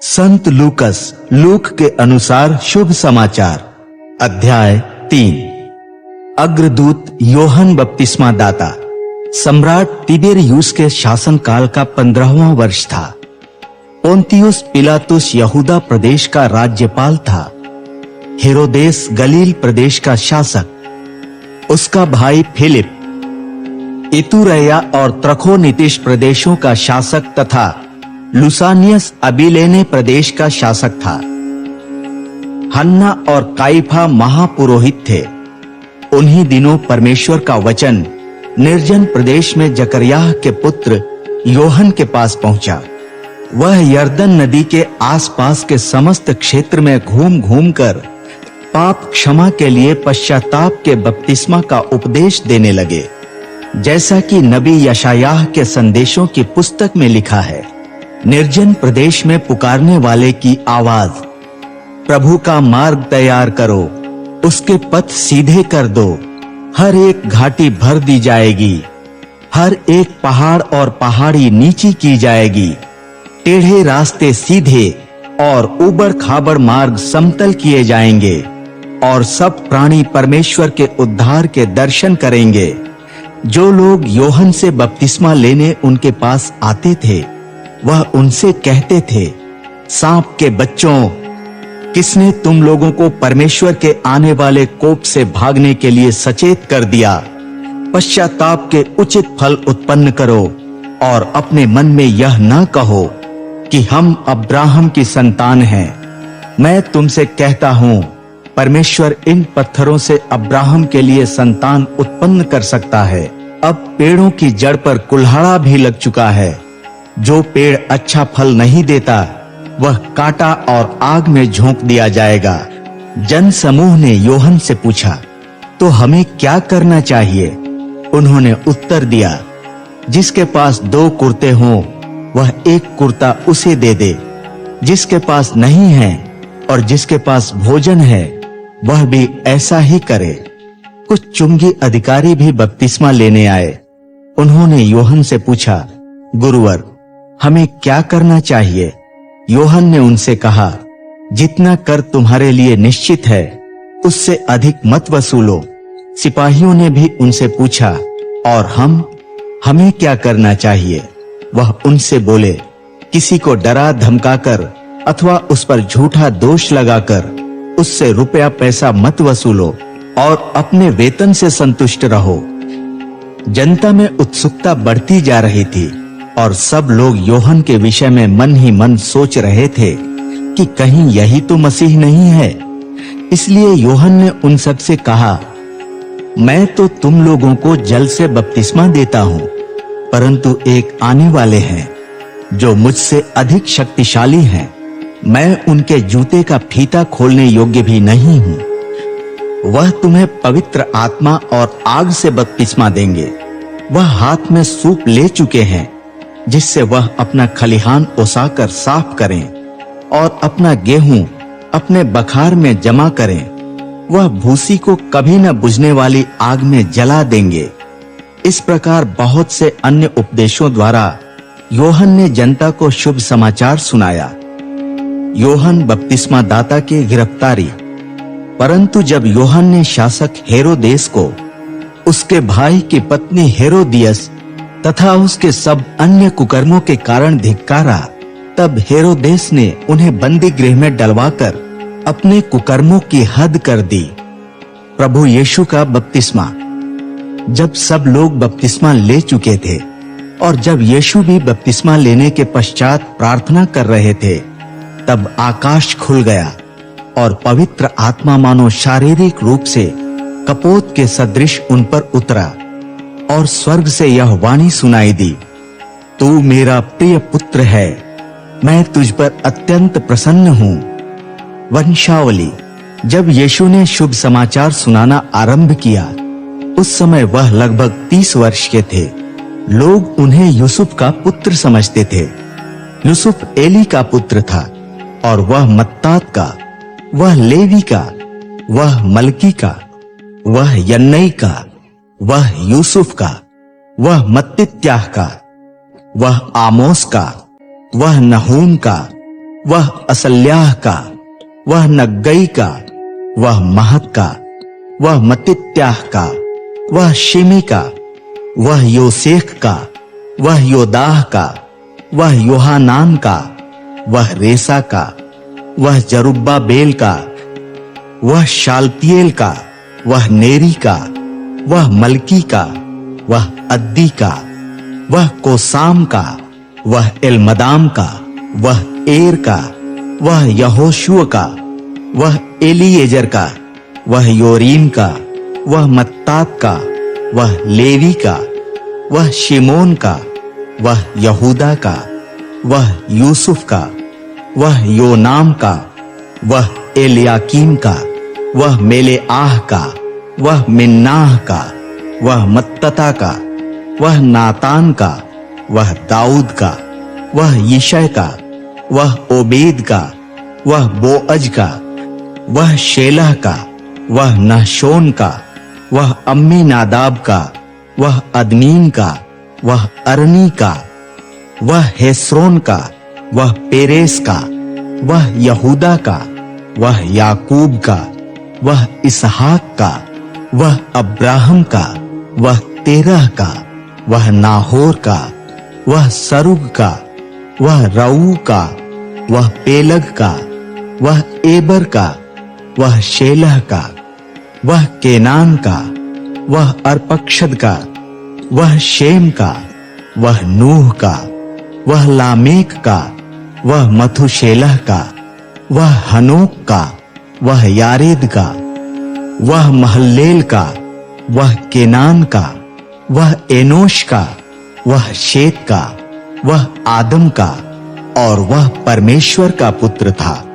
संत लूकस look के अनुसार शुभ समाचार अध्याय 3। अग्रदूत योहन बपतिस्मा दाता। सम्राट तिबेरियुस के शासनकाल का 15वां वर्ष था। पोंतियुस पिलातुस यहूदा प्रदेश का राज्यपाल था। हेरोदेस गलील प्रदेश का शासक। उसका भाई फिलिप इतुरैया और त्रखोनीतिस प्रदेशों का शासक तथा लुसानियस अबिलेने प्रदेश का शासक था। हन्ना और काइफा महापुरोहित थे। उन्हीं दिनों परमेश्वर का वचन निर्जन प्रदेश में जकरयाह के पुत्र योहन के पास पहुंचा। वह यर्दन नदी के आसपास के समस्त क्षेत्र में घूम कर पाप क्षमा के लिए पश्चाताप के बपतिस्मा का उपदेश देने लगे, जैसा कि नबी यशायाह के संदेशों की पुस्तक में लिखा है। निर्जन प्रदेश में पुकारने वाले की आवाज, प्रभु का मार्ग तैयार करो, उसके पथ सीधे कर दो। हर एक घाटी भर दी जाएगी, हर एक पहाड़ और पहाड़ी नीची की जाएगी। टेढ़े रास्ते सीधे और उबड़ खाबड़ मार्ग समतल किए जाएंगे और सब प्राणी परमेश्वर के उद्धार के दर्शन करेंगे। जो लोग योहन से बपतिस्मा लेने उनके पास आते थे, वह उनसे कहते थे, सांप के बच्चों, किसने तुम लोगों को परमेश्वर के आने वाले कोप से भागने के लिए सचेत कर दिया? पश्चाताप के उचित फल उत्पन्न करो और अपने मन में यह न कहो कि हम अब्राहम की संतान हैं। मैं तुमसे कहता हूं, परमेश्वर इन पत्थरों से अब्राहम के लिए संतान उत्पन्न कर सकता है। अब पेड़ों की जड़ पर कुल्हाड़ा भी लग चुका है। जो पेड़ अच्छा फल नहीं देता, वह काटा और आग में झोंक दिया जाएगा। जन समूह ने योहन से पूछा, तो हमें क्या करना चाहिए? उन्होंने उत्तर दिया, जिसके पास 2 कुर्ते हों, वह 1 कुर्ता उसे दे दे। जिसके पास नहीं है और जिसके पास भोजन है, वह भी ऐसा ही करे। कुछ चुंगी अधिकारी भी बपतिस्मा लेने आए। उन्होंने योहन से पूछा, गुरुवर, हमें क्या करना चाहिए? योहन ने उनसे कहा, जितना कर तुम्हारे लिए निश्चित है, उससे अधिक मत वसूलो। सिपाहियों ने भी उनसे पूछा, और हमें क्या करना चाहिए? वह उनसे बोले, किसी को डरा धमकाकर अथवा उस पर झूठा दोष लगाकर उससे रुपया पैसा मत वसूलो और अपने वेतन से संतुष्ट रहो। जनता में उत्सुकता बढ़ती जा रही थी और सब लोग योहन के विषय में मन ही मन सोच रहे थे कि कहीं यही तो मसीह नहीं है। इसलिए योहन ने उन सब से कहा, मैं तो तुम लोगों को जल से बपतिस्मा देता हूं, परंतु एक आने वाले हैं जो मुझसे अधिक शक्तिशाली हैं। मैं उनके जूते का फीता खोलने योग्य भी नहीं हूं। वह तुम्हें पवित्र आत्मा और आग से बपतिस्मा देंगे। वह हाथ में सूप ले चुके हैं, जिससे वह अपना खलिहान ओसाकर साफ करें और अपना गेहूं अपने बखार में जमा करें। वह भूसी को कभी न बुझने वाली आग में जला देंगे। इस प्रकार बहुत से अन्य उपदेशों द्वारा योहन ने जनता को शुभ समाचार सुनाया। योहन बपतिस्मा दाता की गिरफ्तारी। परंतु जब योहन ने शासक हेरोदेस को उसके भाई की पत्नी हेरोदियस तथा उसके सब अन्य कुकर्मों के कारण धिक्कारा, तब हेरोदेस ने उन्हें बंदी गृह में डलवाकर अपने कुकर्मों की हद कर दी। प्रभु यीशु का बपतिस्मा। जब सब लोग बपतिस्मा ले चुके थे और जब यीशु भी बपतिस्मा लेने के पश्चात प्रार्थना कर रहे थे, तब आकाश खुल गया और पवित्र आत्मा मानो शारीरिक रूप से कपोत के सदृश उन पर उतरा और स्वर्ग से यह वाणी सुनाई दी, तू मेरा प्रिय पुत्र है, मैं तुझ पर अत्यंत प्रसन्न हूं। वंशावली। जब यीशु ने शुभ समाचार सुनाना आरंभ किया, उस समय वह लगभग 30 वर्ष के थे। लोग उन्हें यूसुफ का पुत्र समझते थे। यूसुफ एली का पुत्र था और वह मत्तात का, वह लेवी का, वह मलकी का, वह यन्नई का, वह यूसुफ का, वह मत्तित्याह का, वह आमोस का, वह नहूम का, वह असल्याह का, वह नग्गई का, वह महत का, वह मतित्याह का, वह शिमी का, वह योसेख का, वह योदाह का, वह योहानान का, वह रेसा का, वह जरुब्बाबेल का, वह शालतिएल का, वह नेरी का, वह मलकी का, वह अद्दी का, वह कोसाम का, वह एलमदाम का, वह एर का, वह यहोशुआ का, वह एलीएजर का, वह योरीम का, वह मत्तात का, वह लेवी का, वह शिमोन का, वह यहूदा का, वह यूसुफ का, वह योनाम का, वह एलियाकीम का, वह मेलेआह का, वह मिन्नाह का, वह मत्तता का, वह नातान का, वह दाऊद का, वह यिशै का, वह ओबेद का, वह बोअज का, वह शेलह का, वह नहशोन का, वह अम्मीनादाब का, वह अदमीन का, वह अरनी का, वह हेस्रोन का, वह पेरेस का, वह यहूदा का, वह याकूब का, वह इसहाक का, वह अब्राहम का, वह तेरह का, वह नाहोर का, वह सरुग का, वह रऊ का, वह पेलग का, वह एबर का, वह शेलह का, वह केनान का, वह अर्पक्षद का, वह शेम का, वह नूह का, वह लामेक का, वह मथुशेलह का, वह हनोक का, वह यारेद का, वह महल्लेल का, वह केनान का, वह एनोश का, वह शेत का, वह आदम का, और वह परमेश्वर का पुत्र था।